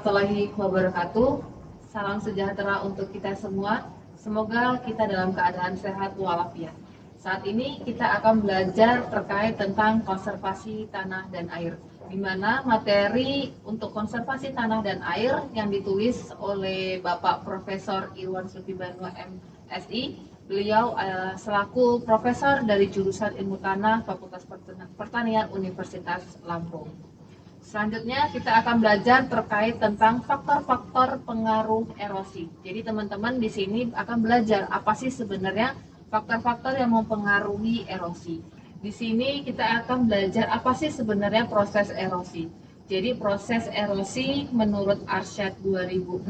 warahmatullahi wabarakatuh. Salam sejahtera untuk kita semua. Semoga kita dalam keadaan sehat walafiat. Saat ini kita akan belajar terkait tentang konservasi tanah dan air, di mana materi untuk konservasi tanah dan air yang ditulis oleh Bapak Profesor Irwan Sutibanu MSI. Beliau selaku profesor dari jurusan Ilmu Tanah Fakultas Pertanian Universitas Lampung. Selanjutnya kita akan belajar terkait tentang faktor-faktor pengaruh erosi. Jadi teman-teman di sini akan belajar apa sih sebenarnya faktor-faktor yang mempengaruhi erosi. Di sini kita akan belajar apa sih sebenarnya proses erosi. Jadi proses erosi menurut Arsyad 2006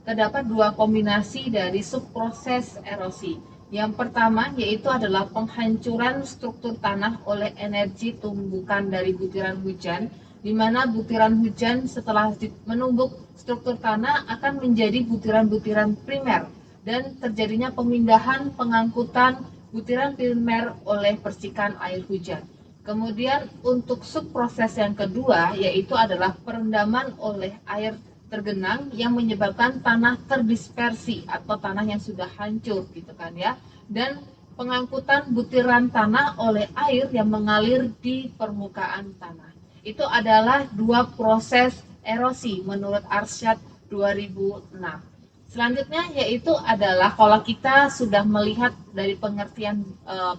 terdapat dua kombinasi dari subproses erosi. Yang pertama yaitu adalah penghancuran struktur tanah oleh energi tumbukan dari butiran hujan, di mana butiran hujan setelah menumbuk struktur tanah akan menjadi butiran-butiran primer dan terjadinya pemindahan pengangkutan butiran primer oleh percikan air hujan. Kemudian untuk subproses yang kedua yaitu adalah perendaman oleh air tergenang yang menyebabkan tanah terdispersi atau tanah yang sudah hancur gitu kan ya, dan pengangkutan butiran tanah oleh air yang mengalir di permukaan tanah. Itu adalah dua proses erosi menurut Arsyad 2006. Selanjutnya yaitu adalah kalau kita sudah melihat dari pengertian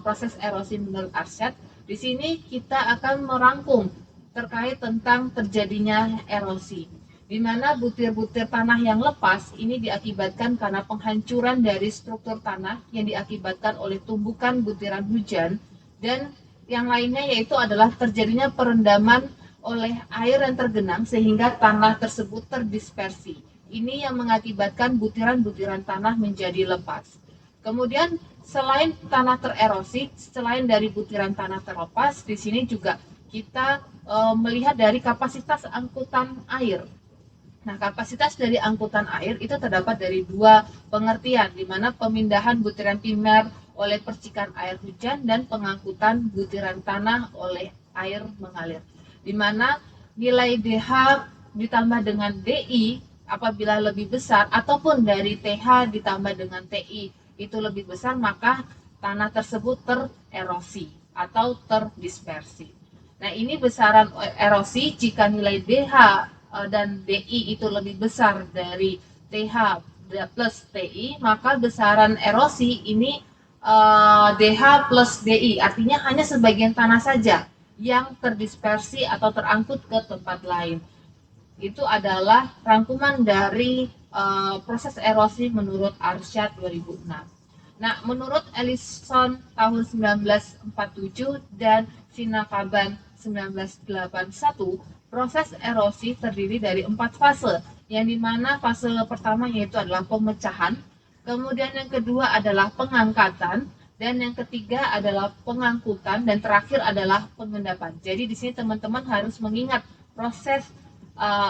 proses erosi menurut Arsyad, di sini kita akan merangkum terkait tentang terjadinya erosi, di mana butir-butir tanah yang lepas ini diakibatkan karena penghancuran dari struktur tanah yang diakibatkan oleh tumbukan butiran hujan, dan yang lainnya yaitu adalah terjadinya perendaman oleh air yang tergenang sehingga tanah tersebut terdispersi. Ini yang mengakibatkan butiran-butiran tanah menjadi lepas. Kemudian selain tanah tererosi, selain dari butiran tanah terlepas, di sini juga kita melihat dari kapasitas angkutan air. Nah, kapasitas dari angkutan air itu terdapat dari dua pengertian, di mana pemindahan butiran primer oleh percikan air hujan dan pengangkutan butiran tanah oleh air mengalir. Di mana nilai DH ditambah dengan DI apabila lebih besar ataupun dari TH ditambah dengan TI itu lebih besar, maka tanah tersebut tererosi atau terdispersi. Nah, ini besaran erosi jika nilai DH dan DI itu lebih besar dari TH plus TI, maka besaran erosi ini DH plus DI, artinya hanya sebagian tanah saja yang terdispersi atau terangkut ke tempat lain. Itu adalah rangkuman dari proses erosi menurut Arsyad 2006. Nah, menurut Ellison tahun 1947 dan Sinakaban 1981, proses erosi terdiri dari 4 fase, yang dimana fase pertama yaitu adalah pemecahan, kemudian yang kedua adalah pengangkatan, dan yang ketiga adalah pengangkutan, dan terakhir adalah pengendapan. Jadi di sini teman-teman harus mengingat proses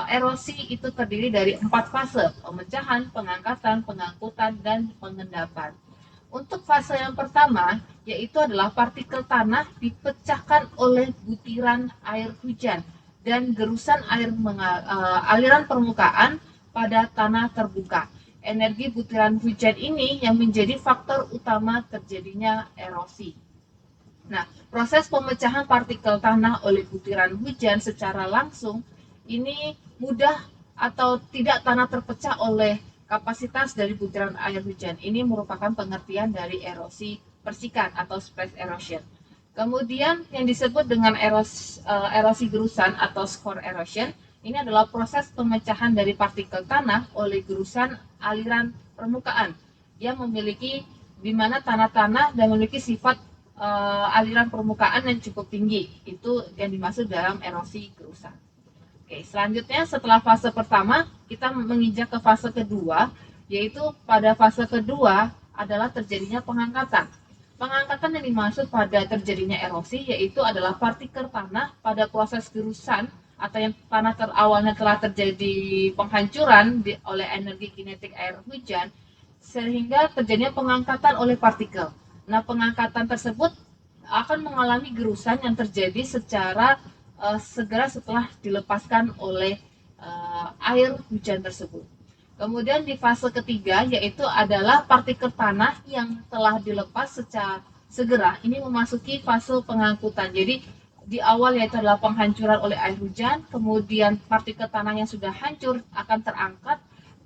erosi itu terdiri dari 4 fase: pemecahan, pengangkatan, pengangkutan, dan pengendapan. Untuk fase yang pertama yaitu adalah partikel tanah dipecahkan oleh butiran air hujan dan gerusan air aliran permukaan pada tanah terbuka. Energi butiran hujan ini yang menjadi faktor utama terjadinya erosi. Nah, proses pemecahan partikel tanah oleh butiran hujan secara langsung ini mudah atau tidak tanah terpecah oleh kapasitas dari butiran air hujan. Ini merupakan pengertian dari erosi percikan atau splash erosion. Kemudian yang disebut dengan erosi gerusan atau score erosion, ini adalah proses pemecahan dari partikel tanah oleh gerusan aliran permukaan yang memiliki di mana tanah-tanah dan memiliki sifat aliran permukaan yang cukup tinggi. Itu yang dimaksud dalam erosi gerusan. Oke, selanjutnya setelah fase pertama kita menginjak ke fase kedua, yaitu pada fase kedua adalah terjadinya pengangkatan. Pengangkatan yang dimaksud pada terjadinya erosi yaitu adalah partikel tanah pada proses gerusan atau yang tanah awalnya telah terjadi penghancuran oleh energi kinetik air hujan, sehingga terjadinya pengangkatan oleh partikel. Nah, pengangkatan tersebut akan mengalami gerusan yang terjadi secara segera setelah dilepaskan oleh air hujan tersebut. Kemudian di fase ketiga yaitu adalah partikel tanah yang telah dilepas secara segera ini memasuki fase pengangkutan. Jadi di awal yaitu adalah penghancuran oleh air hujan, kemudian partikel tanah yang sudah hancur akan terangkat.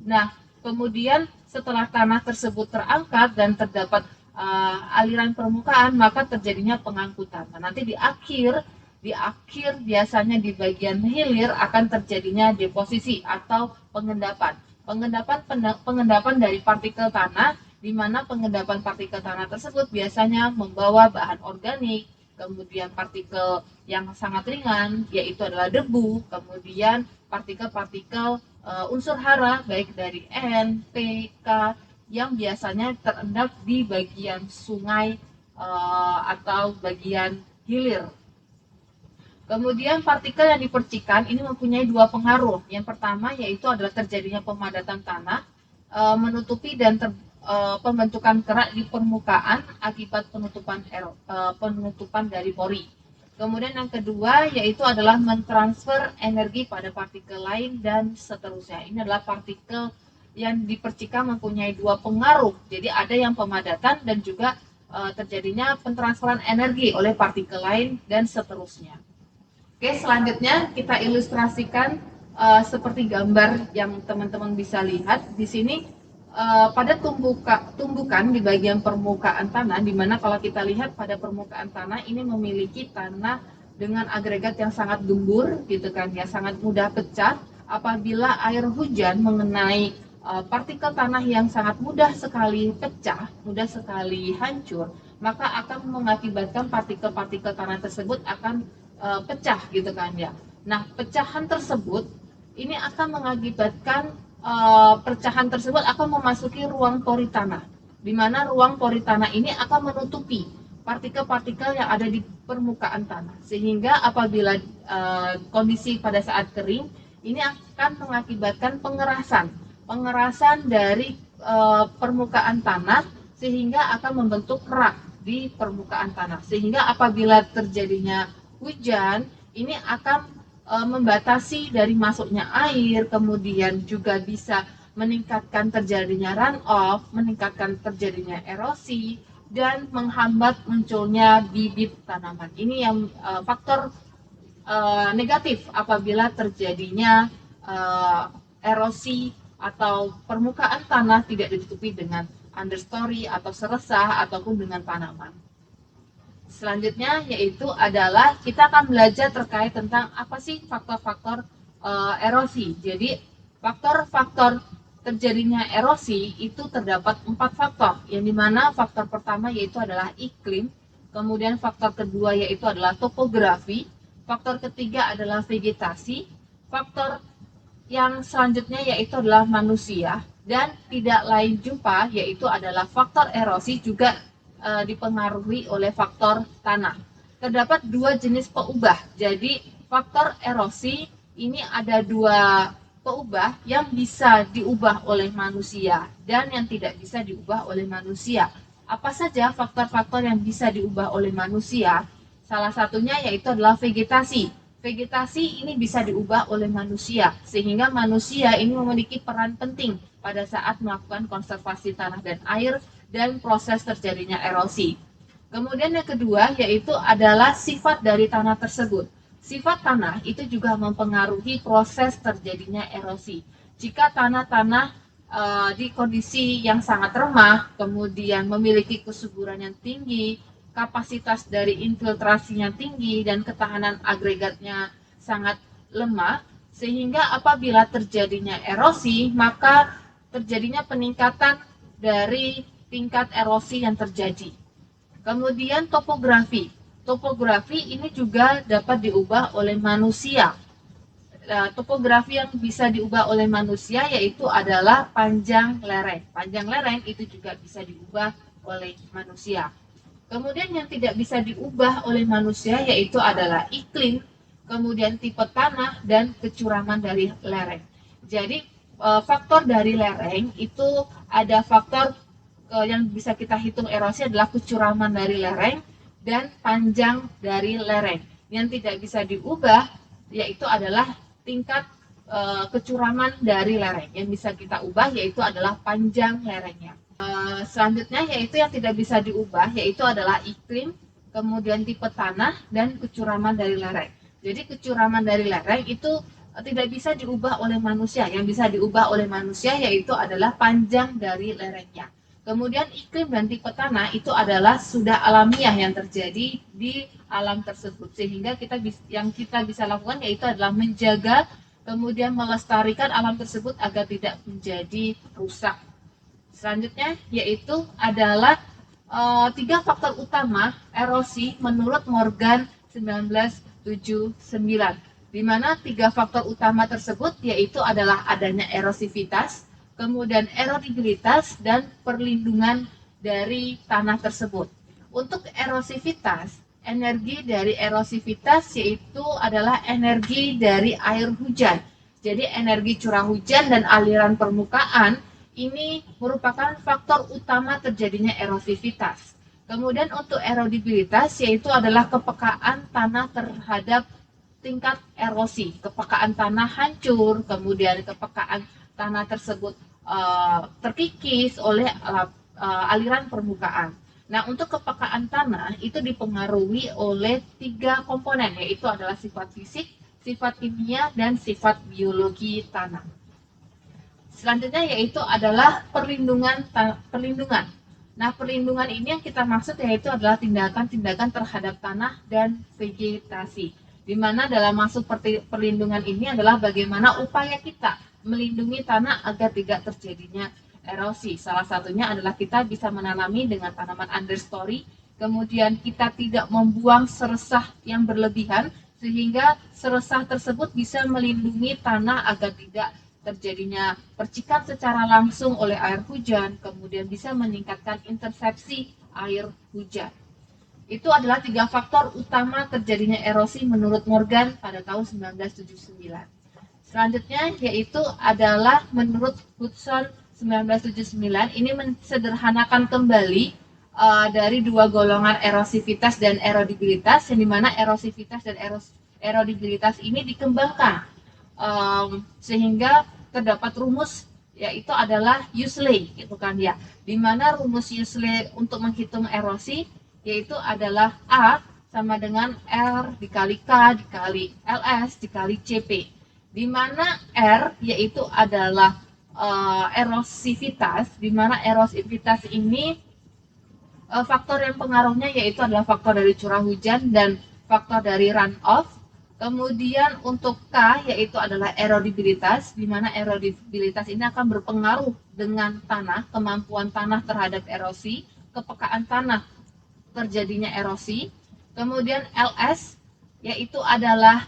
Nah, kemudian setelah tanah tersebut terangkat dan terdapat aliran permukaan, maka terjadinya pengangkutan. Nah, nanti di akhir biasanya di bagian hilir akan terjadinya deposisi atau pengendapan. Pengendapan dari partikel tanah, di mana pengendapan partikel tanah tersebut biasanya membawa bahan organik, kemudian partikel yang sangat ringan yaitu adalah debu, kemudian partikel-partikel unsur hara baik dari N, P, K yang biasanya terendap di bagian sungai atau bagian hilir. Kemudian partikel yang dipercikan ini mempunyai dua pengaruh. Yang pertama yaitu adalah terjadinya pemadatan tanah, menutupi dan pembentukan kerak di permukaan akibat penutupan dari pori. Kemudian yang kedua yaitu adalah mentransfer energi pada partikel lain dan seterusnya. Ini adalah partikel yang dipercikan mempunyai dua pengaruh. Jadi ada yang pemadatan dan juga terjadinya pentransferan energi oleh partikel lain dan seterusnya. Oke, selanjutnya kita ilustrasikan seperti gambar yang teman-teman bisa lihat di sini pada tumbukan di bagian permukaan tanah, di mana kalau kita lihat pada permukaan tanah ini memiliki tanah dengan agregat yang sangat gembur, gitu kan ya, sangat mudah pecah. Apabila air hujan mengenai partikel tanah yang sangat mudah sekali pecah, mudah sekali hancur, maka akan mengakibatkan partikel-partikel tanah tersebut akan pecah gitu kan ya. Nah, pecahan tersebut ini akan mengakibatkan pecahan tersebut akan memasuki ruang pori tanah, di mana ruang pori tanah ini akan menutupi partikel-partikel yang ada di permukaan tanah, sehingga apabila kondisi pada saat kering ini akan mengakibatkan pengerasan dari permukaan tanah sehingga akan membentuk kerak di permukaan tanah, sehingga apabila terjadinya hujan ini akan membatasi dari masuknya air, kemudian juga bisa meningkatkan terjadinya runoff, meningkatkan terjadinya erosi, dan menghambat munculnya bibit tanaman. Ini yang faktor negatif apabila terjadinya erosi atau permukaan tanah tidak ditutupi dengan understory atau seresah ataupun dengan tanaman. Selanjutnya yaitu adalah kita akan belajar terkait tentang apa sih faktor-faktor erosi. Jadi faktor-faktor terjadinya erosi itu terdapat 4 faktor, yang dimana faktor pertama yaitu adalah iklim, kemudian faktor kedua yaitu adalah topografi, faktor ketiga adalah vegetasi, faktor yang selanjutnya yaitu adalah manusia, dan tidak lain jumpa yaitu adalah faktor erosi juga dipengaruhi oleh faktor tanah. Terdapat 2 jenis peubah. Jadi faktor erosi ini ada 2 peubah yang bisa diubah oleh manusia dan yang tidak bisa diubah oleh manusia. Apa saja faktor-faktor yang bisa diubah oleh manusia? Salah satunya yaitu adalah vegetasi. Vegetasi ini bisa diubah oleh manusia, sehingga manusia ini memiliki peran penting pada saat melakukan konservasi tanah dan air dan proses terjadinya erosi. Kemudian yang kedua yaitu adalah sifat dari tanah tersebut. Sifat tanah itu juga mempengaruhi proses terjadinya erosi. Jika tanah-tanah di kondisi yang sangat remah, kemudian memiliki kesuburan yang tinggi, kapasitas dari infiltrasinya tinggi, dan ketahanan agregatnya sangat lemah, sehingga apabila terjadinya erosi, maka terjadinya peningkatan dari tingkat erosi yang terjadi. Kemudian topografi. Topografi ini juga dapat diubah oleh manusia. Topografi yang bisa diubah oleh manusia yaitu adalah panjang lereng. Panjang lereng itu juga bisa diubah oleh manusia. Kemudian yang tidak bisa diubah oleh manusia yaitu adalah iklim, kemudian tipe tanah, dan kecuraman dari lereng. Jadi faktor dari lereng itu ada faktor yang bisa kita hitung erosi adalah kecuraman dari lereng dan panjang dari lereng. Yang tidak bisa diubah yaitu adalah tingkat kecuraman dari lereng. Yang bisa kita ubah yaitu adalah panjang lerengnya. Selanjutnya yaitu yang tidak bisa diubah yaitu adalah iklim, kemudian tipe tanah, dan kecuraman dari lereng. Jadi kecuraman dari lereng itu tidak bisa diubah oleh manusia. Yang bisa diubah oleh manusia yaitu adalah panjang dari lerengnya. Kemudian iklim dan tipe tanah itu adalah sudah alamiah yang terjadi di alam tersebut. Sehingga yang kita bisa lakukan yaitu adalah menjaga, kemudian melestarikan alam tersebut agar tidak menjadi rusak. Selanjutnya yaitu adalah 3 faktor utama erosi menurut Morgan 1979, di mana 3 faktor utama tersebut yaitu adalah adanya erosivitas, kemudian erodibilitas, dan perlindungan dari tanah tersebut. Untuk erosivitas, energi dari erosivitas yaitu adalah energi dari air hujan. Jadi energi curah hujan dan aliran permukaan ini merupakan faktor utama terjadinya erosivitas. Kemudian untuk erodibilitas yaitu adalah kepekaan tanah terhadap tingkat erosi. Kepekaan tanah hancur, kemudian kepekaan tanah tersebut terkikis oleh aliran permukaan. Nah, untuk kepekaan tanah itu dipengaruhi oleh 3 komponen, yaitu adalah sifat fisik, sifat kimia, dan sifat biologi tanah. Selanjutnya yaitu adalah perlindungan. Nah, perlindungan ini yang kita maksud yaitu adalah tindakan-tindakan terhadap tanah dan vegetasi. Di mana dalam maksud perlindungan ini adalah bagaimana upaya kita melindungi tanah agar tidak terjadinya erosi. Salah satunya adalah kita bisa menanami dengan tanaman understory, kemudian kita tidak membuang seresah yang berlebihan sehingga seresah tersebut bisa melindungi tanah agar tidak terjadinya percikan secara langsung oleh air hujan, kemudian bisa meningkatkan intersepsi air hujan. Itu adalah 3 faktor utama terjadinya erosi menurut Morgan pada tahun 1979. Selanjutnya yaitu adalah menurut Hudson 1979, ini mensederhanakan kembali dari 2 golongan erosivitas dan erodibilitas, yang dimana erosivitas dan erodibilitas ini dikembangkan sehingga terdapat rumus yaitu adalah Useley, gitu kan ya. Di mana rumus Useley untuk menghitung erosi yaitu adalah A sama dengan R dikali K dikali LS dikali CP. Di mana R yaitu adalah erosivitas, di mana erosivitas ini faktor yang pengaruhnya yaitu adalah faktor dari curah hujan dan faktor dari runoff. Kemudian untuk K yaitu adalah erodibilitas, di mana erodibilitas ini akan berpengaruh dengan tanah, kemampuan tanah terhadap erosi, kepekaan tanah terjadinya erosi. Kemudian LS yaitu adalah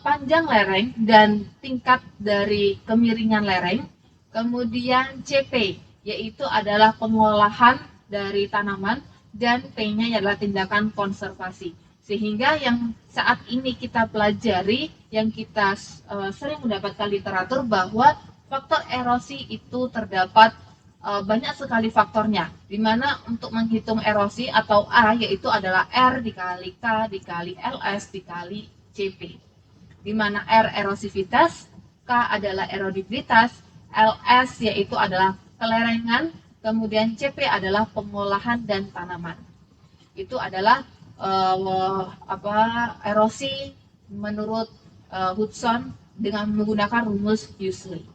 panjang lereng dan tingkat dari kemiringan lereng. Kemudian CP yaitu adalah pengolahan dari tanaman, dan P-nya adalah tindakan konservasi. Sehingga yang saat ini kita pelajari, yang kita sering mendapatkan literatur bahwa faktor erosi itu terdapat banyak sekali faktornya, di mana untuk menghitung erosi atau A yaitu adalah R dikali K dikali LS dikali CP, di mana R erosivitas, K adalah erodibilitas, LS yaitu adalah kelerengan, kemudian CP adalah pengolahan dan tanaman. Itu adalah erosi menurut Hudson dengan menggunakan rumus Useley.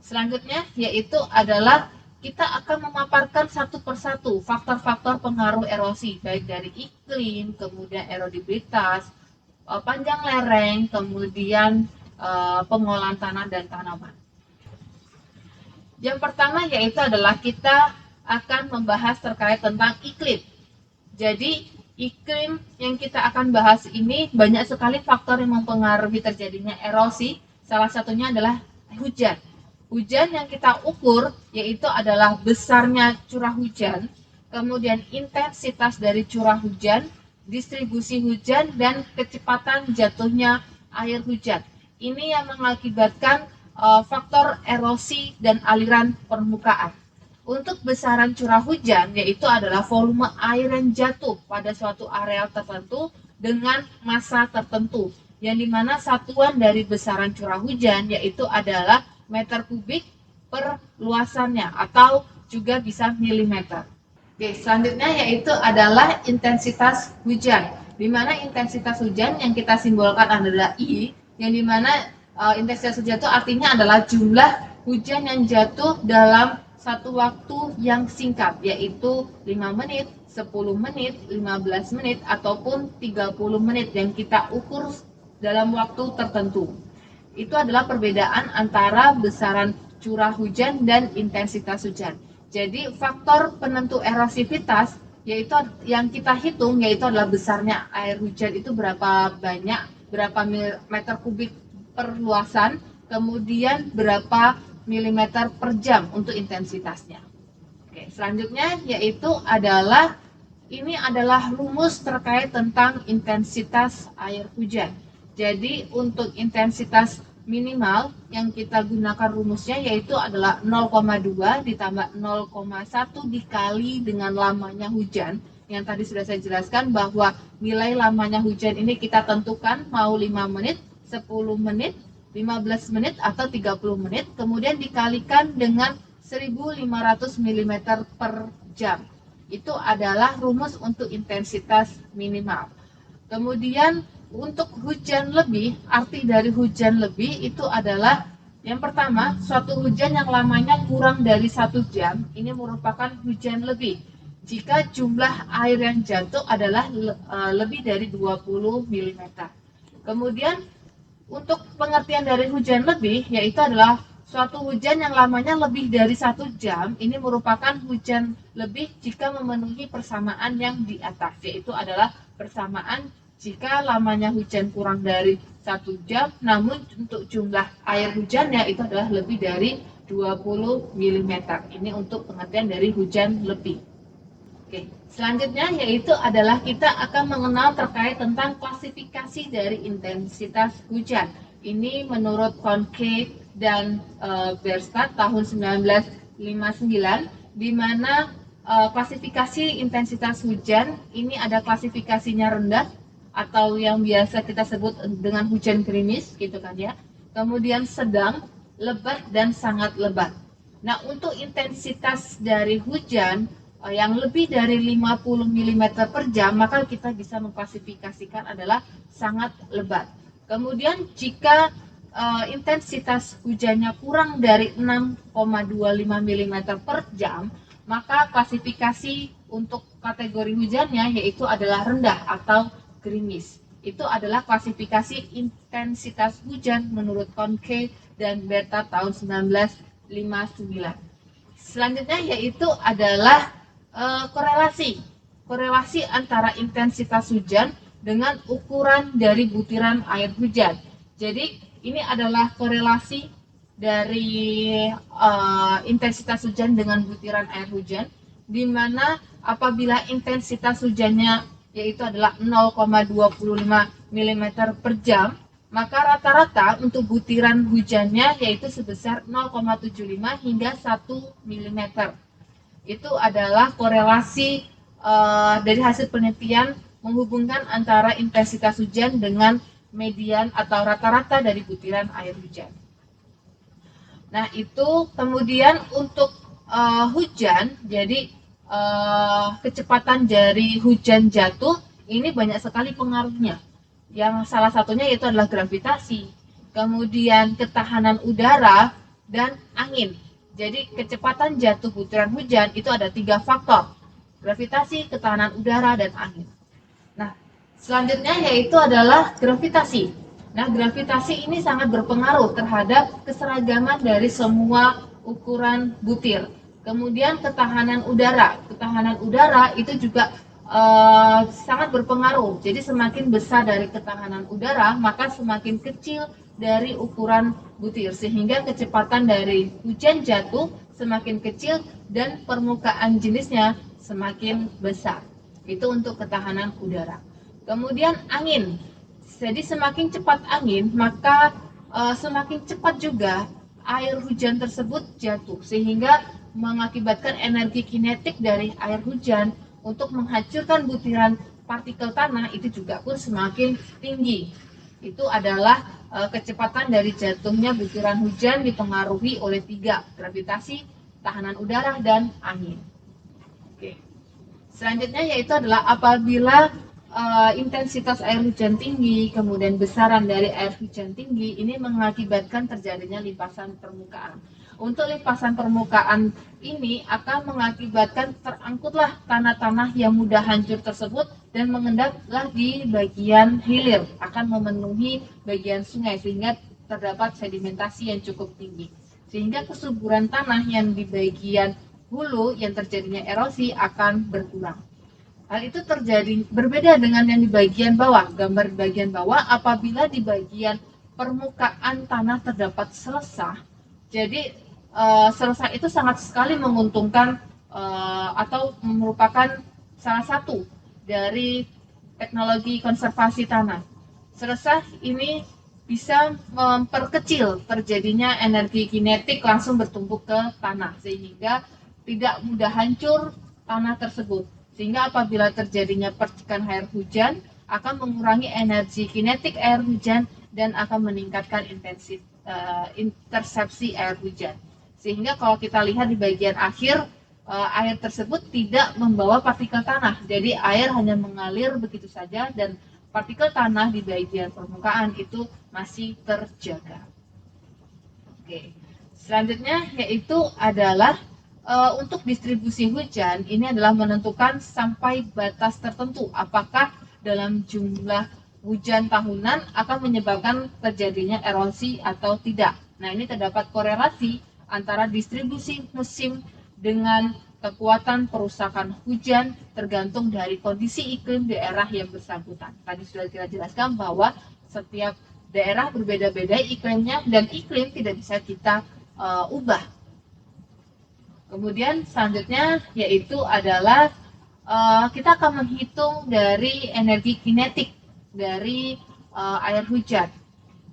Selanjutnya yaitu adalah kita akan memaparkan satu persatu faktor-faktor pengaruh erosi, baik dari iklim, kemudian erodibilitas, panjang lereng, kemudian pengolahan tanah dan tanaman. Yang pertama yaitu adalah kita akan membahas terkait tentang iklim. Jadi iklim yang kita akan bahas ini banyak sekali faktor yang mempengaruhi terjadinya erosi. Salah satunya adalah hujan. Hujan yang kita ukur yaitu adalah besarnya curah hujan, kemudian intensitas dari curah hujan, distribusi hujan, dan kecepatan jatuhnya air hujan. Ini yang mengakibatkan faktor erosi dan aliran permukaan. Untuk besaran curah hujan yaitu adalah volume air yang jatuh pada suatu area tertentu dengan massa tertentu, yang dimana satuan dari besaran curah hujan yaitu adalah meter kubik per luasannya atau juga bisa milimeter. Oke, selanjutnya yaitu adalah intensitas hujan, di mana intensitas hujan yang kita simbolkan adalah I, yang dimana intensitas hujan itu artinya adalah jumlah hujan yang jatuh dalam satu waktu yang singkat, yaitu 5 menit, 10 menit, 15 menit, ataupun 30 menit yang kita ukur dalam waktu tertentu. Itu adalah perbedaan antara besaran curah hujan dan intensitas hujan. Jadi faktor penentu erosivitas yaitu yang kita hitung yaitu adalah besarnya air hujan itu berapa banyak, berapa meter kubik per luasan, kemudian berapa milimeter per jam untuk intensitasnya. Oke, selanjutnya yaitu adalah ini adalah rumus terkait tentang intensitas air hujan. Jadi untuk intensitas minimal yang kita gunakan rumusnya yaitu adalah 0,2 ditambah 0,1 dikali dengan lamanya hujan. Yang tadi sudah saya jelaskan bahwa nilai lamanya hujan ini kita tentukan mau 5 menit, 10 menit, 15 menit atau 30 menit, kemudian dikalikan dengan 1500 mm per jam. Itu adalah rumus untuk intensitas minimal. Kemudian untuk hujan lebih, arti dari hujan lebih itu adalah yang pertama, suatu hujan yang lamanya kurang dari 1 jam, ini merupakan hujan lebih. Jika jumlah air yang jatuh adalah lebih dari 20 mm. Kemudian untuk pengertian dari hujan lebih, yaitu adalah suatu hujan yang lamanya lebih dari 1 jam, ini merupakan hujan lebih jika memenuhi persamaan yang di atas, yaitu adalah persamaan jika lamanya hujan kurang dari 1 jam, namun untuk jumlah air hujannya itu adalah lebih dari 20 mm. Ini untuk pengertian dari hujan lebih. Oke, selanjutnya yaitu adalah kita akan mengenal terkait tentang klasifikasi dari intensitas hujan. Ini menurut Koncake dan Bierstadt tahun 1959, di mana klasifikasi intensitas hujan ini ada klasifikasinya rendah atau yang biasa kita sebut dengan hujan gerimis, gitu kan ya. Kemudian sedang, lebat dan sangat lebat. Nah, untuk intensitas dari hujan yang lebih dari 50 mm per jam, maka kita bisa mengklasifikasikan adalah sangat lebat. Kemudian jika intensitas hujannya kurang dari 6,25 mm per jam, maka klasifikasi untuk kategori hujannya yaitu adalah rendah atau gerimis. Itu adalah klasifikasi intensitas hujan menurut Koncake dan Bierstadt tahun 1959. Selanjutnya yaitu adalah korelasi antara intensitas hujan dengan ukuran dari butiran air hujan. Jadi ini adalah korelasi dari intensitas hujan dengan butiran air hujan, di mana apabila intensitas hujannya yaitu adalah 0,25 mm per jam, maka rata-rata untuk butiran hujannya yaitu sebesar 0,75 hingga 1 mm. Itu adalah korelasi dari hasil penelitian menghubungkan antara intensitas hujan dengan median atau rata-rata dari butiran air hujan. Nah, itu kemudian untuk hujan, jadi kecepatan dari hujan jatuh ini banyak sekali pengaruhnya. Yang salah satunya yaitu adalah gravitasi, kemudian ketahanan udara dan angin. Jadi kecepatan jatuh butiran hujan itu ada 3 faktor, gravitasi, ketahanan udara, dan angin. Nah, selanjutnya yaitu adalah gravitasi. Nah, gravitasi ini sangat berpengaruh terhadap keseragaman dari semua ukuran butir. Kemudian ketahanan udara itu juga sangat berpengaruh. Jadi semakin besar dari ketahanan udara, maka semakin kecil dari ukuran butir, sehingga kecepatan dari hujan jatuh semakin kecil dan permukaan jenisnya semakin besar. Itu untuk ketahanan udara. Kemudian angin. Jadi semakin cepat angin, maka semakin cepat juga air hujan tersebut jatuh, sehingga mengakibatkan energi kinetik dari air hujan untuk menghancurkan butiran partikel tanah itu juga pun semakin tinggi. Itu adalah kecepatan dari jatuhnya butiran hujan dipengaruhi oleh 3, gravitasi, tahanan udara, dan angin. Oke. Selanjutnya yaitu adalah apabila intensitas air hujan tinggi, kemudian besaran dari air hujan tinggi, ini mengakibatkan terjadinya limpasan permukaan. Untuk limpasan permukaan ini akan mengakibatkan terangkutlah tanah-tanah yang mudah hancur tersebut dan mengendaplah di bagian hilir, akan memenuhi bagian sungai sehingga terdapat sedimentasi yang cukup tinggi. Sehingga kesuburan tanah yang di bagian hulu yang terjadinya erosi akan berkurang. Hal itu terjadi berbeda dengan yang di bagian bawah. Gambar di bagian bawah apabila di bagian permukaan tanah terdapat selesah. Jadi selesah itu sangat sekali menguntungkan atau merupakan salah satu dari teknologi konservasi tanah. Selesah ini bisa memperkecil terjadinya energi kinetik langsung bertumpuk ke tanah sehingga tidak mudah hancur tanah tersebut. Sehingga apabila terjadinya percikan air hujan akan mengurangi energi kinetik air hujan dan akan meningkatkan intersepsi air hujan. Sehingga kalau kita lihat di bagian akhir air tersebut tidak membawa partikel tanah. Jadi air hanya mengalir begitu saja dan partikel tanah di bagian permukaan itu masih terjaga. Oke. Selanjutnya yaitu adalah untuk distribusi hujan ini adalah menentukan sampai batas tertentu apakah dalam jumlah hujan tahunan akan menyebabkan terjadinya erosi atau tidak. Nah, ini terdapat korelasi antara distribusi musim dengan kekuatan perusakan hujan tergantung dari kondisi iklim daerah yang bersangkutan. Tadi sudah kita jelaskan bahwa setiap daerah berbeda-beda iklimnya dan iklim tidak bisa kita ubah. Kemudian selanjutnya yaitu adalah kita akan menghitung dari energi kinetik dari air hujan.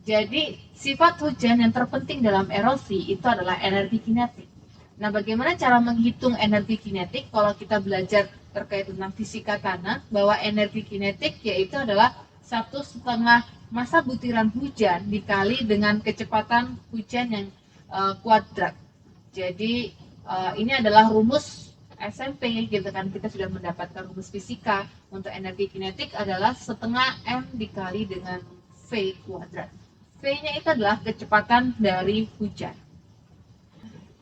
Jadi sifat hujan yang terpenting dalam erosi itu adalah energi kinetik. Nah, bagaimana cara menghitung energi kinetik? Kalau kita belajar terkait tentang fisika tanah, bahwa energi kinetik yaitu adalah 1,5 massa butiran hujan dikali dengan kecepatan hujan yang kuadrat. Jadi ini adalah rumus SMP gitu kan, kita sudah mendapatkan rumus fisika untuk energi kinetik adalah setengah M dikali dengan V kuadrat. V-nya itu adalah kecepatan dari hujan.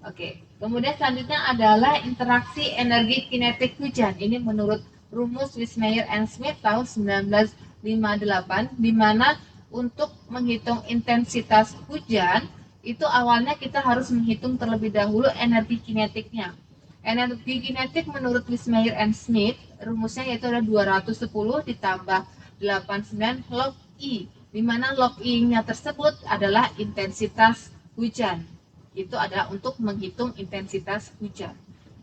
Oke, kemudian selanjutnya adalah interaksi energi kinetik hujan. Ini menurut rumus Wiesmeyer and Smith tahun 1958, di mana untuk menghitung intensitas hujan itu awalnya kita harus menghitung terlebih dahulu energi kinetiknya. Energi kinetik menurut Wiesmeyer and Smith rumusnya yaitu ada 210 ditambah 89 log I, di mana log I-nya tersebut adalah intensitas hujan. Itu adalah untuk menghitung intensitas hujan.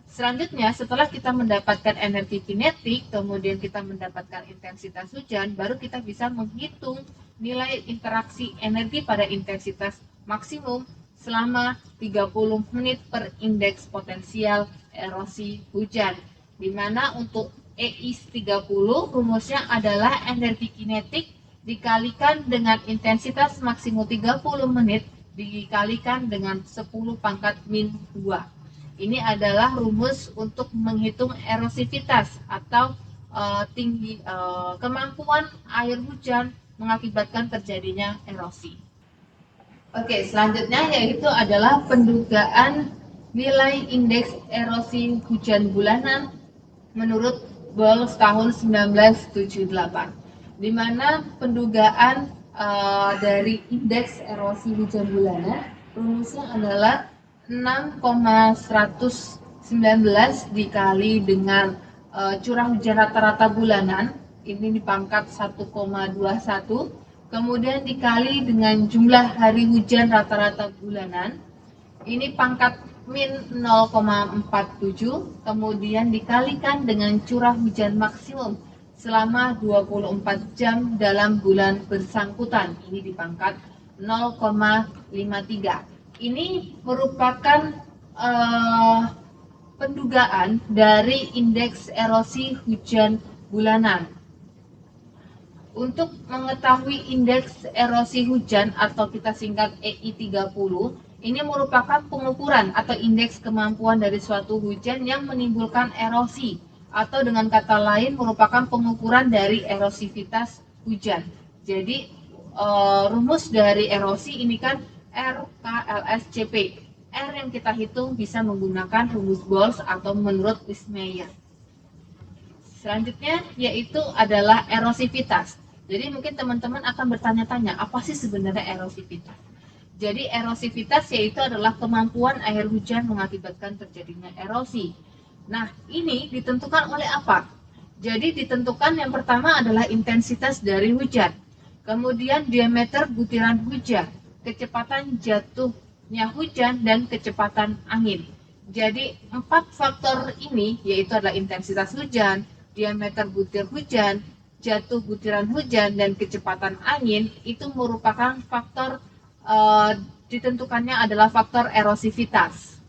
Selanjutnya setelah kita mendapatkan energi kinetik, kemudian kita mendapatkan intensitas hujan, baru kita bisa menghitung nilai interaksi energi pada intensitas maksimum selama 30 menit per indeks potensial erosi hujan. Di mana untuk EI30 rumusnya adalah energi kinetik dikalikan dengan intensitas maksimum 30 menit dikalikan dengan 10 pangkat min 2. Ini adalah rumus untuk menghitung erosivitas atau kemampuan air hujan mengakibatkan terjadinya erosi. Oke, selanjutnya yaitu adalah pendugaan nilai indeks erosi hujan bulanan menurut Bowles tahun 1978, di mana pendugaan dari indeks erosi hujan bulanan rumusnya adalah 6,119 dikali dengan curah hujan rata-rata bulanan, ini dipangkat 1,21, kemudian dikali dengan jumlah hari hujan rata-rata bulanan, ini pangkat min 0,47, kemudian dikalikan dengan curah hujan maksimum selama 24 jam dalam bulan bersangkutan, ini dipangkat 0,53. Ini merupakan pendugaan dari indeks erosi hujan bulanan. Untuk mengetahui indeks erosi hujan atau kita singkat EI30, ini merupakan pengukuran atau indeks kemampuan dari suatu hujan yang menimbulkan erosi, atau dengan kata lain merupakan pengukuran dari erosivitas hujan. Jadi rumus dari erosi ini kan RKLSCP. R yang kita hitung bisa menggunakan rumus Boles atau menurut Wismeyer. Selanjutnya yaitu adalah erosivitas. Jadi mungkin teman-teman akan bertanya-tanya, apa sih sebenarnya erosivitas? Jadi erosivitas yaitu adalah kemampuan air hujan mengakibatkan terjadinya erosi. Nah, ini ditentukan oleh apa? Jadi ditentukan yang pertama adalah intensitas dari hujan. Kemudian diameter butiran hujan, kecepatan jatuhnya hujan, dan kecepatan angin. Jadi 4 faktor ini yaitu adalah intensitas hujan, diameter butir hujan, jatuh butiran hujan, dan kecepatan angin itu merupakan faktor ditentukannya adalah faktor erosivitas.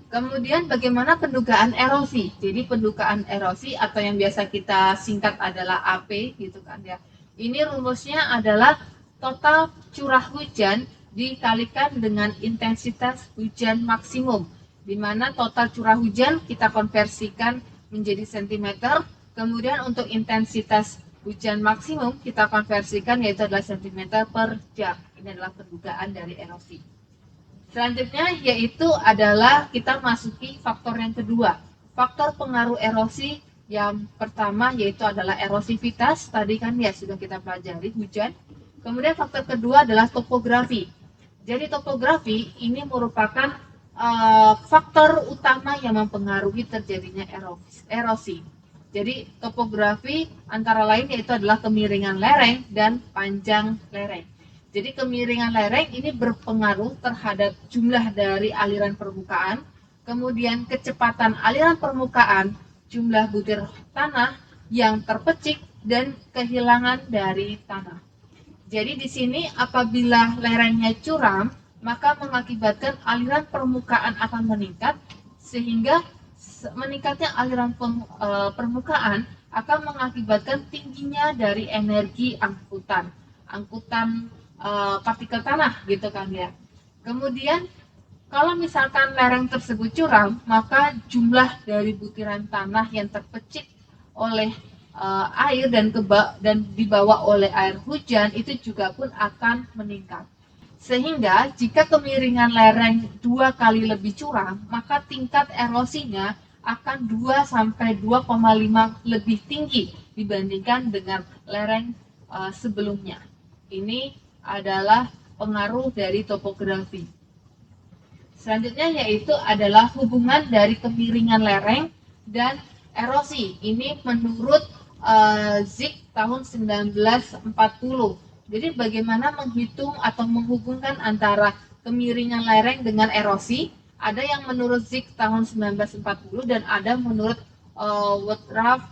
Kemudian bagaimana pendugaan erosi? Jadi pendugaan erosi atau yang biasa kita singkat adalah AP gitu kan ya. Ini rumusnya adalah total curah hujan dikalikan dengan intensitas hujan maksimum, di mana total curah hujan kita konversikan menjadi sentimeter, kemudian untuk intensitas hujan maksimum kita konversikan yaitu adalah sentimeter per jam. Ini adalah pendugaan dari erosi. Selanjutnya yaitu adalah kita masuki faktor yang kedua. Faktor pengaruh erosi yang pertama yaitu adalah erosivitas, tadi kan ya sudah kita pelajari hujan. Kemudian faktor kedua adalah topografi. Jadi topografi ini merupakan faktor utama yang mempengaruhi terjadinya erosi. Jadi topografi antara lain yaitu adalah kemiringan lereng dan panjang lereng. Jadi kemiringan lereng ini berpengaruh terhadap jumlah dari aliran permukaan, kemudian kecepatan aliran permukaan, jumlah butir tanah yang terpecik, dan kehilangan dari tanah. Jadi di sini apabila lerengnya curam, maka mengakibatkan aliran permukaan akan meningkat, sehingga meningkatnya aliran permukaan akan mengakibatkan tingginya dari energi angkutan partikel tanah gitu kan ya. Kemudian kalau misalkan lereng tersebut curam, maka jumlah dari butiran tanah yang terpecik oleh air dan dibawa oleh air hujan itu juga pun akan meningkat. Sehingga jika kemiringan lereng 2 kali lebih curam, maka tingkat erosinya akan 2 sampai 2,5 lebih tinggi dibandingkan dengan lereng sebelumnya. Ini adalah pengaruh dari topografi. Selanjutnya yaitu adalah hubungan dari kemiringan lereng dan erosi. Ini menurut Zik tahun 1940. Jadi bagaimana menghitung atau menghubungkan antara kemiringan lereng dengan erosi? Ada yang menurut Zik tahun 1940 dan ada menurut Woodruff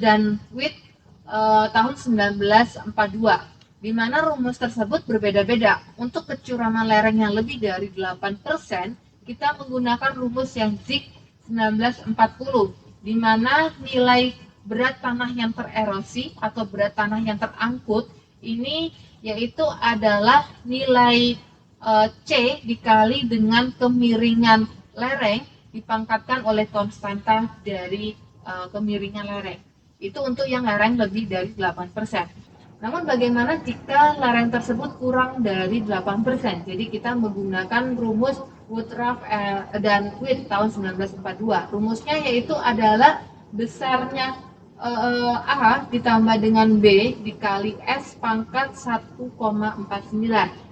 dan Witt tahun 1942. Di mana rumus tersebut berbeda-beda. Untuk kecuraman lereng yang lebih dari 8%, kita menggunakan rumus yang Zik 1940, di mana nilai berat tanah yang tererosi atau berat tanah yang terangkut ini yaitu adalah nilai C dikali dengan kemiringan lereng dipangkatkan oleh konstanta dari kemiringan lereng. Itu untuk yang lereng lebih dari 8%. Namun bagaimana jika lereng tersebut kurang dari 8%? Jadi kita menggunakan rumus Woodruff dan Witt tahun 1942. Rumusnya yaitu adalah besarnya A ditambah dengan B dikali S pangkat 1,49,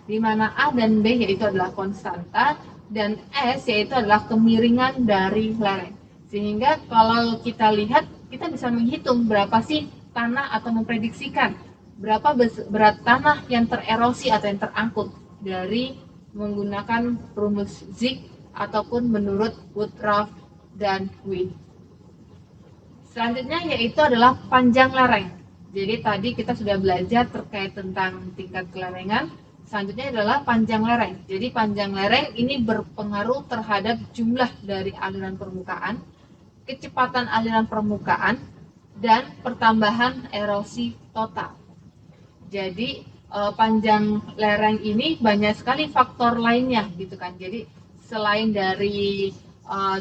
di mana A dan B yaitu adalah konstanta dan S yaitu adalah kemiringan dari lereng. Sehingga kalau kita lihat, kita bisa menghitung berapa sih tanah atau memprediksikan berapa berat tanah yang tererosi atau yang terangkut dari menggunakan rumus Zik ataupun menurut Woodruff dan Witt. Selanjutnya yaitu adalah panjang lereng. Jadi tadi kita sudah belajar terkait tentang tingkat kelerengan. Selanjutnya adalah panjang lereng. Jadi panjang lereng ini berpengaruh terhadap jumlah dari aliran permukaan, kecepatan aliran permukaan, dan pertambahan erosi total. Jadi panjang lereng ini banyak sekali faktor lainnya gitu kan. Jadi selain dari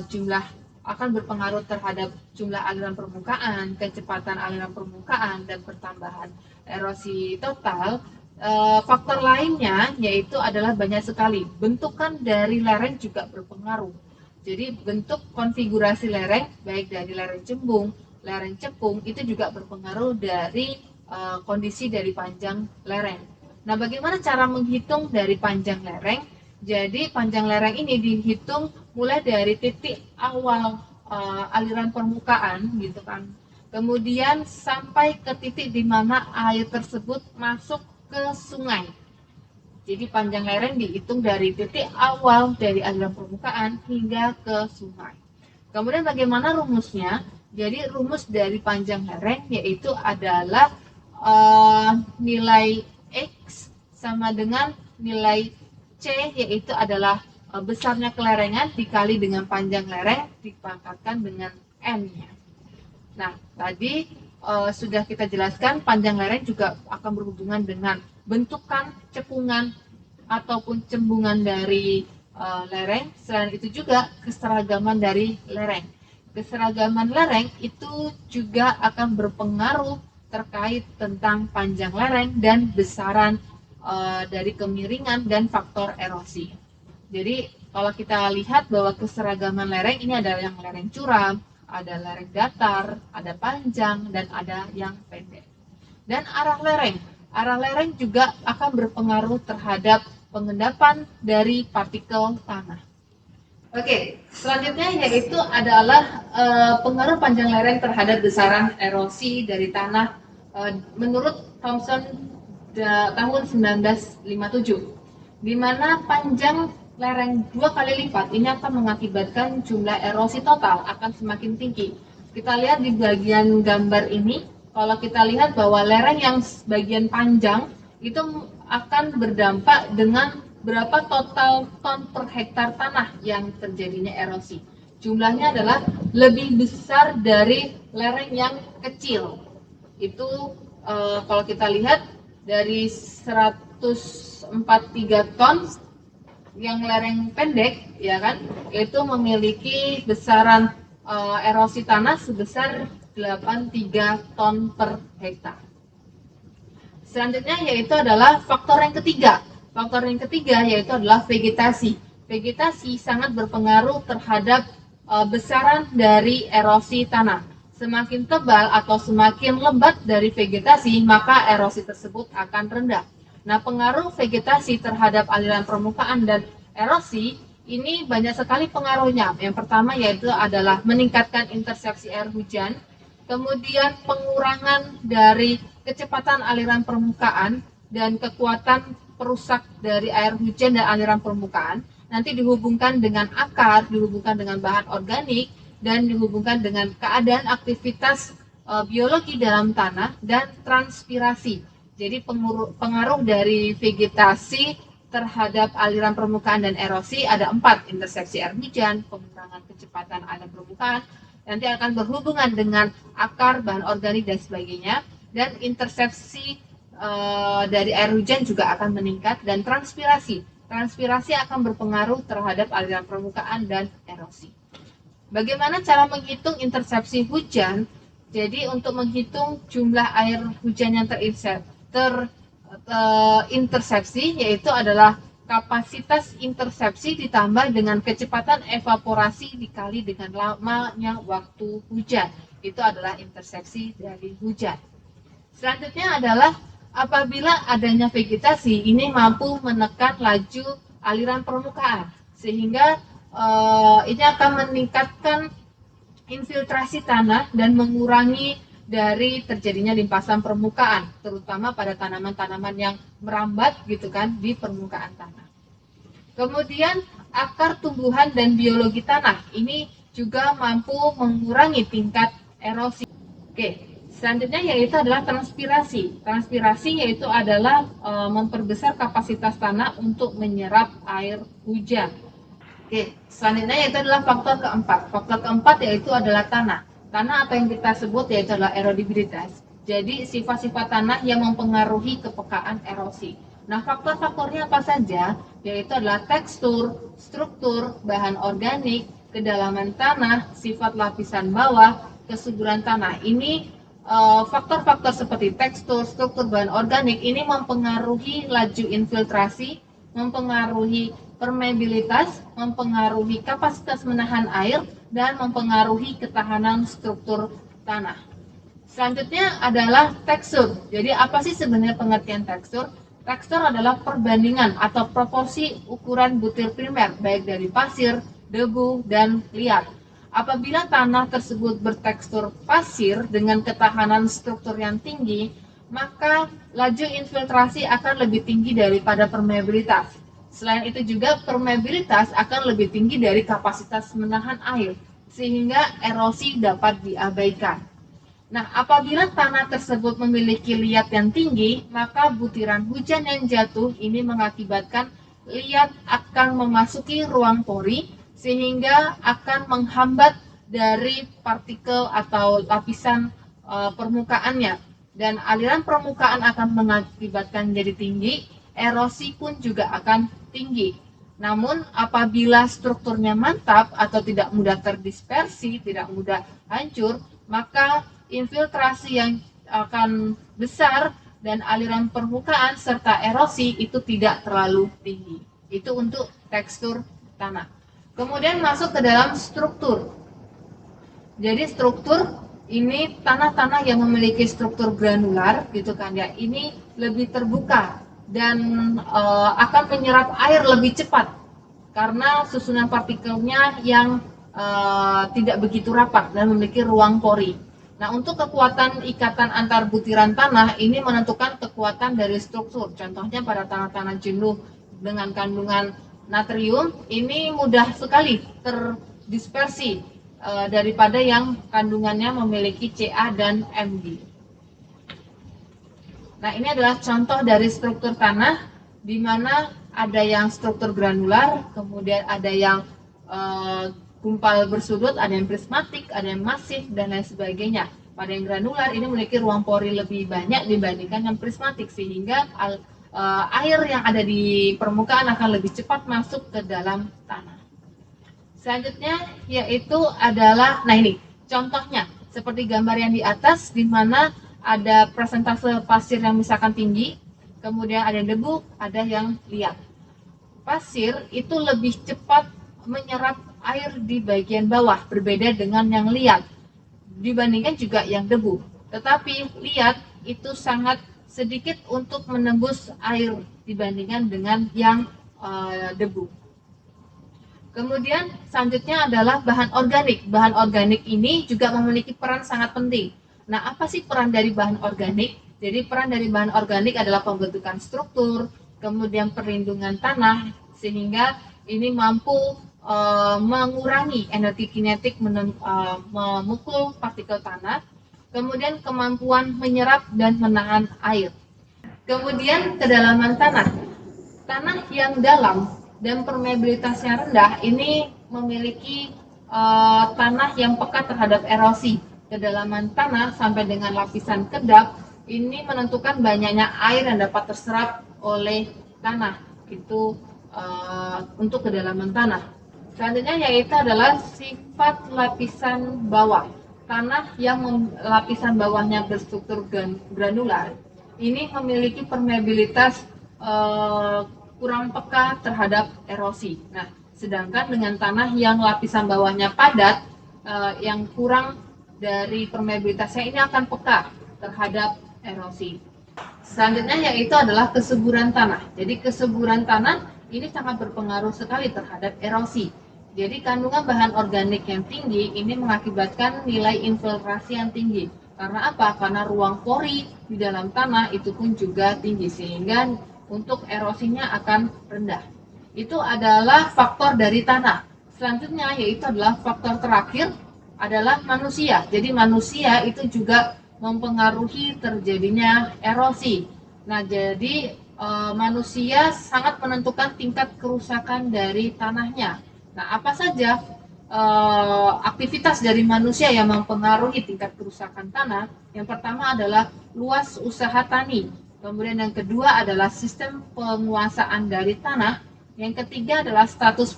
jumlah akan berpengaruh terhadap jumlah aliran permukaan, kecepatan aliran permukaan dan pertambahan erosi total, faktor lainnya yaitu adalah banyak sekali. Bentukan dari lereng juga berpengaruh. Jadi bentuk konfigurasi lereng baik dari lereng cembung, lereng cekung itu juga berpengaruh dari kondisi dari panjang lereng. Nah, bagaimana cara menghitung dari panjang lereng? Jadi, panjang lereng ini dihitung mulai dari titik awal aliran permukaan, gitu kan. Kemudian sampai ke titik di mana air tersebut masuk ke sungai. Jadi, panjang lereng dihitung dari titik awal dari aliran permukaan hingga ke sungai. Kemudian bagaimana rumusnya? Jadi rumus dari panjang lereng yaitu adalah nilai X sama dengan nilai C, yaitu adalah besarnya kelerengan dikali dengan panjang lereng dipangkatkan dengan N-nya. Nah, tadi sudah kita jelaskan panjang lereng juga akan berhubungan dengan bentukan, cekungan, ataupun cembungan dari lereng. Selain itu juga keseragaman dari lereng. Keseragaman lereng itu juga akan berpengaruh terkait tentang panjang lereng dan besaran dari kemiringan dan faktor erosi. Jadi kalau kita lihat bahwa keseragaman lereng ini ada yang lereng curam, ada lereng datar, ada panjang, dan ada yang pendek. Dan arah lereng juga akan berpengaruh terhadap pengendapan dari partikel tanah. Oke, selanjutnya yaitu adalah pengaruh panjang lereng terhadap besaran erosi dari tanah menurut Thomson tahun 1957, di mana panjang lereng 2 kali lipat ini akan mengakibatkan jumlah erosi total akan semakin tinggi. Kita lihat di bagian gambar ini, kalau kita lihat bahwa lereng yang bagian panjang itu akan berdampak dengan berapa total ton per hektar tanah yang terjadinya erosi. Jumlahnya adalah lebih besar dari lereng yang kecil. Itu kalau kita lihat dari 143 ton yang lereng pendek, ya kan, itu memiliki besaran erosi tanah sebesar 83 ton per hektar. Selanjutnya yaitu adalah faktor yang ketiga. Faktor yang ketiga yaitu adalah vegetasi. Vegetasi sangat berpengaruh terhadap besaran dari erosi tanah. Semakin tebal atau semakin lebat dari vegetasi, maka erosi tersebut akan rendah. Nah, pengaruh vegetasi terhadap aliran permukaan dan erosi ini banyak sekali pengaruhnya. Yang pertama yaitu adalah meningkatkan intersepsi air hujan, kemudian pengurangan dari kecepatan aliran permukaan dan kekuatan perusak dari air hujan dan aliran permukaan nanti dihubungkan dengan akar, dihubungkan dengan bahan organik, dan dihubungkan dengan keadaan aktivitas biologi dalam tanah dan transpirasi. Jadi pengaruh dari vegetasi terhadap aliran permukaan dan erosi ada 4: intersepsi air hujan, pengurangan kecepatan aliran permukaan, nanti akan berhubungan dengan akar, bahan organik dan sebagainya, dan intersepsi dari air hujan juga akan meningkat, dan transpirasi akan berpengaruh terhadap aliran permukaan dan erosi. Bagaimana cara menghitung intersepsi hujan? Jadi untuk menghitung jumlah air hujan yang terintersepsi yaitu adalah kapasitas intersepsi ditambah dengan kecepatan evaporasi dikali dengan lamanya waktu hujan. Itu adalah intersepsi dari hujan. Selanjutnya adalah apabila adanya vegetasi, ini mampu menekan laju aliran permukaan sehingga ini akan meningkatkan infiltrasi tanah dan mengurangi dari terjadinya limpasan permukaan, terutama pada tanaman-tanaman yang merambat gitu kan di permukaan tanah. Kemudian akar tumbuhan dan biologi tanah ini juga mampu mengurangi tingkat erosi. Oke, selanjutnya yaitu adalah transpirasi. Transpirasi yaitu adalah memperbesar kapasitas tanah untuk menyerap air hujan. Oke, selanjutnya yaitu adalah faktor keempat. Faktor keempat yaitu adalah tanah. Tanah apa yang kita sebut yaitu adalah erodibilitas. Jadi sifat-sifat tanah yang mempengaruhi kepekaan erosi. Nah, faktor-faktornya apa saja? Yaitu adalah tekstur, struktur, bahan organik, kedalaman tanah, sifat lapisan bawah, kesuburan tanah. Ini faktor-faktor seperti tekstur, struktur, bahan organik ini mempengaruhi laju infiltrasi, mempengaruhi permeabilitas, mempengaruhi kapasitas menahan air, dan mempengaruhi ketahanan struktur tanah. Selanjutnya adalah tekstur. Jadi apa sih sebenarnya pengertian tekstur? Tekstur adalah perbandingan atau proporsi ukuran butir primer baik dari pasir, debu, dan liat. Apabila tanah tersebut bertekstur pasir dengan ketahanan struktur yang tinggi, maka laju infiltrasi akan lebih tinggi daripada permeabilitas. Selain itu juga permeabilitas akan lebih tinggi dari kapasitas menahan air, sehingga erosi dapat diabaikan. Nah, apabila tanah tersebut memiliki liat yang tinggi, maka butiran hujan yang jatuh ini mengakibatkan liat akan memasuki ruang pori, sehingga akan menghambat dari partikel atau lapisan permukaannya. Dan aliran permukaan akan mengakibatkan jadi tinggi, erosi pun juga akan tinggi. Namun apabila strukturnya mantap atau tidak mudah terdispersi, tidak mudah hancur, maka infiltrasi yang akan besar dan aliran permukaan serta erosi itu tidak terlalu tinggi. Itu untuk tekstur tanah. Kemudian masuk ke dalam struktur. Jadi struktur ini tanah-tanah yang memiliki struktur granular gitu kan ya, ini lebih terbuka dan akan menyerap air lebih cepat karena susunan partikelnya yang tidak begitu rapat dan memiliki ruang pori. Nah, untuk kekuatan ikatan antar butiran tanah ini menentukan kekuatan dari struktur. Contohnya pada tanah-tanah jenuh dengan kandungan natrium ini mudah sekali terdispersi daripada yang kandungannya memiliki Ca dan Mg. Nah, ini adalah contoh dari struktur tanah di mana ada yang struktur granular, kemudian ada yang gumpal bersudut, ada yang prismatik, ada yang masif, dan lain sebagainya. Pada yang granular ini memiliki ruang pori lebih banyak dibandingkan yang prismatik, sehingga air yang ada di permukaan akan lebih cepat masuk ke dalam tanah. Selanjutnya yaitu adalah, nah ini contohnya seperti gambar yang di atas di mana ada persentase pasir yang misalkan tinggi, kemudian ada debu, ada yang liat. Pasir itu lebih cepat menyerap air di bagian bawah, berbeda dengan yang liat dibandingkan juga yang debu. Tetapi liat itu sangat sedikit untuk menembus air dibandingkan dengan yang debu. Kemudian selanjutnya adalah bahan organik. Bahan organik ini juga memiliki peran sangat penting. Nah, apa sih peran dari bahan organik? Jadi peran dari bahan organik adalah pembentukan struktur, kemudian perlindungan tanah, sehingga ini mampu mengurangi energi kinetik memukul partikel tanah, kemudian kemampuan menyerap dan menahan air. Kemudian kedalaman tanah. Tanah yang dalam dan permeabilitasnya rendah ini memiliki tanah yang peka terhadap erosi. Kedalaman tanah sampai dengan lapisan kedap ini menentukan banyaknya air yang dapat terserap oleh tanah. Itu untuk kedalaman tanah. Selanjutnya yaitu adalah sifat lapisan bawah. Tanah yang lapisan bawahnya berstruktur granular ini memiliki permeabilitas kurang peka terhadap erosi. Nah, sedangkan dengan tanah yang lapisan bawahnya padat, yang kurang dari permeabilitasnya ini akan peka terhadap erosi. Selanjutnya yaitu adalah kesuburan tanah. Jadi kesuburan tanah ini sangat berpengaruh sekali terhadap erosi. Jadi kandungan bahan organik yang tinggi ini mengakibatkan nilai infiltrasi yang tinggi. Karena apa? Karena ruang pori di dalam tanah itu pun juga tinggi, sehingga untuk erosinya akan rendah. Itu adalah faktor dari tanah. Selanjutnya yaitu adalah faktor terakhir adalah manusia. Jadi manusia itu juga mempengaruhi terjadinya erosi. Nah, jadi manusia sangat menentukan tingkat kerusakan dari tanahnya. Nah, apa saja aktivitas dari manusia yang mempengaruhi tingkat kerusakan tanah, yang pertama adalah luas usaha tani, kemudian yang kedua adalah sistem penguasaan dari tanah, yang ketiga adalah status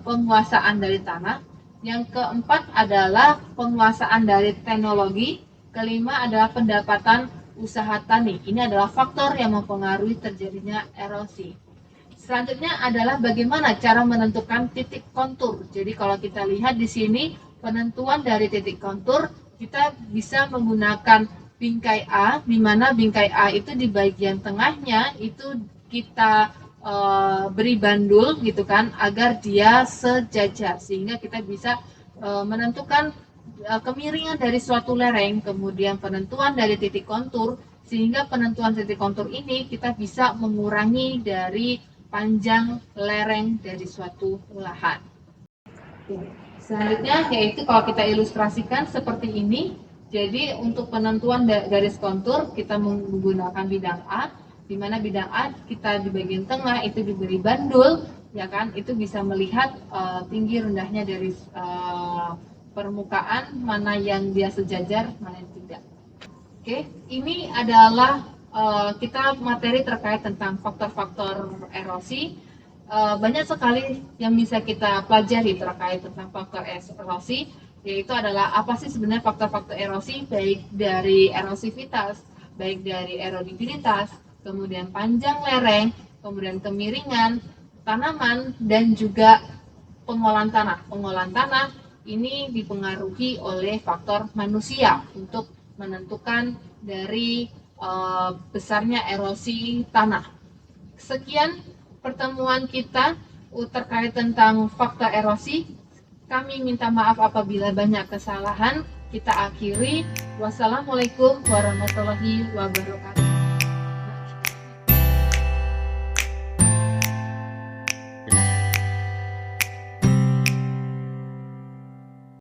penguasaan dari tanah, yang keempat adalah penguasaan dari teknologi, kelima adalah pendapatan usaha tani. Ini adalah faktor yang mempengaruhi terjadinya erosi. Selanjutnya adalah bagaimana cara menentukan titik kontur. Jadi kalau kita lihat di sini penentuan dari titik kontur, kita bisa menggunakan bingkai A, di mana bingkai A itu di bagian tengahnya itu kita beri bandul gitu kan, agar dia sejajar sehingga kita bisa menentukan kemiringan dari suatu lereng, kemudian penentuan dari titik kontur, sehingga penentuan titik kontur ini kita bisa mengurangi dari panjang lereng dari suatu lahan. Selanjutnya yaitu kalau kita ilustrasikan seperti ini. Jadi untuk penentuan garis kontur kita menggunakan bidang A, di mana bidang A kita di bagian tengah itu diberi bandul, ya kan? Itu bisa melihat tinggi rendahnya dari permukaan, mana yang dia sejajar, mana yang tidak. Oke, ini adalah kita materi terkait tentang faktor-faktor erosi. Banyak sekali yang bisa kita pelajari terkait tentang faktor erosi, yaitu adalah apa sih sebenarnya faktor-faktor erosi, baik dari erosivitas, baik dari erodibilitas, kemudian panjang lereng, kemudian kemiringan tanaman, dan juga pengolahan tanah. Pengolahan tanah ini dipengaruhi oleh faktor manusia untuk menentukan dari besarnya erosi tanah. Sekian pertemuan kita terkait tentang faktor erosi. Kami minta maaf apabila banyak kesalahan. Kita akhiri. Wassalamualaikum warahmatullahi wabarakatuh.